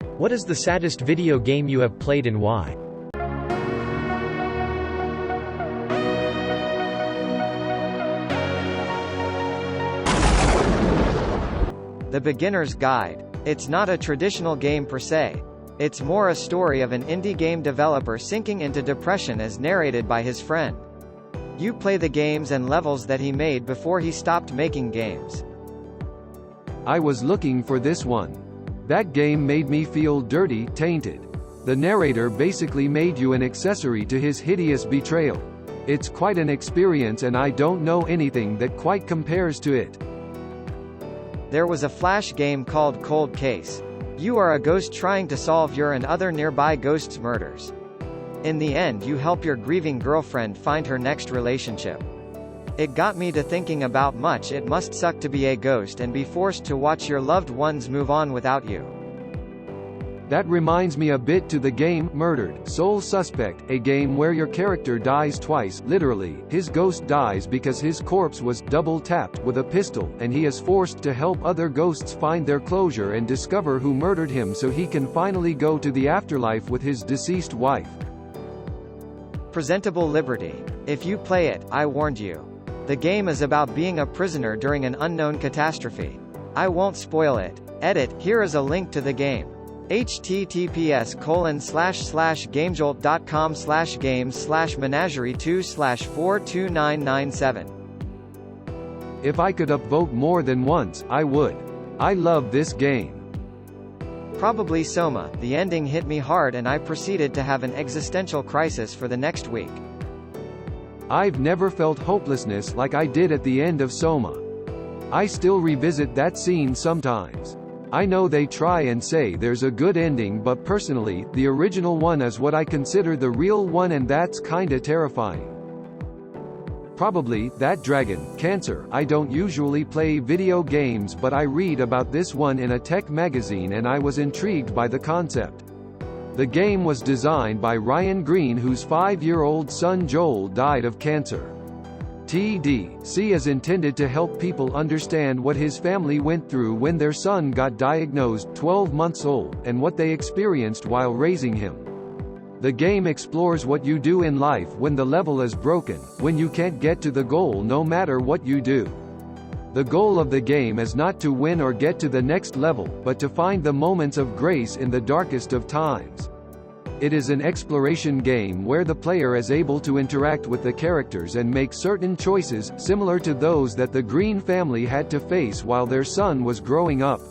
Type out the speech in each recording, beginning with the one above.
What is the saddest video game you have played and why? The Beginner's Guide. It's not a traditional game per se. It's more a story of an indie game developer sinking into depression as narrated by his friend. You play the games and levels that he made before he stopped making games. I was looking for this one. That game made me feel dirty, tainted. The narrator basically made you an accessory to his hideous betrayal. It's quite an experience and I don't know anything that quite compares to it. There was a Flash game called Cold Case. You are a ghost trying to solve your and other nearby ghosts' murders. In the end you help your grieving girlfriend find her next relationship. It got me to thinking about much it must suck to be a ghost and be forced to watch your loved ones move on without you. That reminds me a bit to the game Murdered, Sole Suspect, a game where your character dies twice, literally. His ghost dies because his corpse was double-tapped with a pistol, and he is forced to help other ghosts find their closure and discover who murdered him so he can finally go to the afterlife with his deceased wife. Presentable Liberty. If you play it, I warned you. The game is about being a prisoner during an unknown catastrophe. I won't spoil it. Edit, here is a link to the game. https://gamejolt.com/games/menagerie2/42997. If I could upvote more than once, I would. I love this game. Probably Soma. The ending hit me hard and I proceeded to have an existential crisis for the next week. I've never felt hopelessness like I did at the end of Soma. I still revisit that scene sometimes. I know they try and say there's a good ending, but personally, the original one is what I consider the real one, and that's kinda terrifying. Probably, that dragon, Cancer. I don't usually play video games, but I read about this one in a tech magazine and I was intrigued by the concept. The game was designed by Ryan Green, whose 5-year-old son Joel died of cancer. TDC is intended to help people understand what his family went through when their son got diagnosed 12 months old, and what they experienced while raising him. The game explores what you do in life when the level is broken, when you can't get to the goal no matter what you do. The goal of the game is not to win or get to the next level, but to find the moments of grace in the darkest of times. It is an exploration game where the player is able to interact with the characters and make certain choices, similar to those that the Green family had to face while their son was growing up.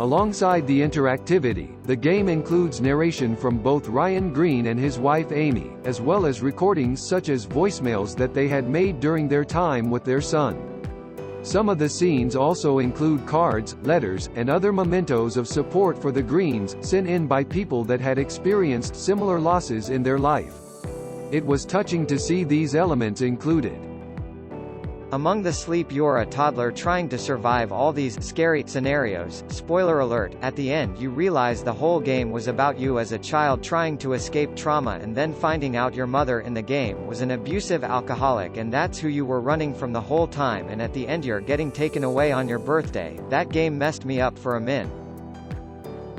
Alongside the interactivity, the game includes narration from both Ryan Green and his wife Amy, as well as recordings such as voicemails that they had made during their time with their son. Some of the scenes also include cards, letters, and other mementos of support for the Greens, sent in by people that had experienced similar losses in their life. It was touching to see these elements included. Among the sleep, you're a toddler trying to survive all these scary scenarios. Spoiler alert, at the end you realize the whole game was about you as a child trying to escape trauma and then finding out your mother in the game was an abusive alcoholic, and that's who you were running from the whole time, and at the end you're getting taken away on your birthday. That game messed me up for a min.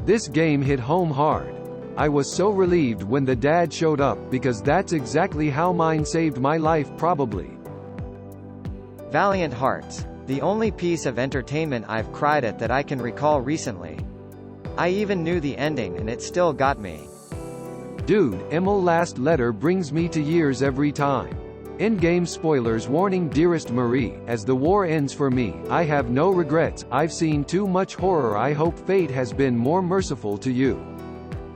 This game hit home hard. I was so relieved when the dad showed up, because that's exactly how mine saved my life probably. Valiant Hearts. The only piece of entertainment I've cried at that I can recall recently. I even knew the ending and it still got me. Dude, Emil last letter brings me to years every time. Endgame spoilers warning. Dearest Marie, as the war ends for me, I have no regrets. I've seen too much horror. I hope fate has been more merciful to you.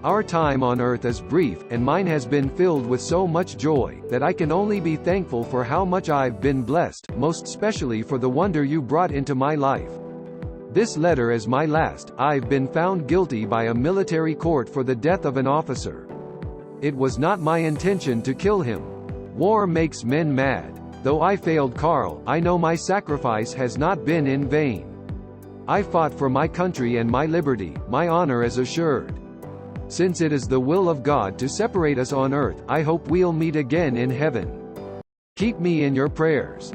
Our time on Earth is brief, and mine has been filled with so much joy, that I can only be thankful for how much I've been blessed, most especially for the wonder you brought into my life. This letter is my last. I've been found guilty by a military court for the death of an officer. It was not my intention to kill him. War makes men mad. Though I failed Carl, I know my sacrifice has not been in vain. I fought for my country and my liberty. My honor is assured. Since it is the will of God to separate us on earth, I hope we'll meet again in heaven. Keep me in your prayers.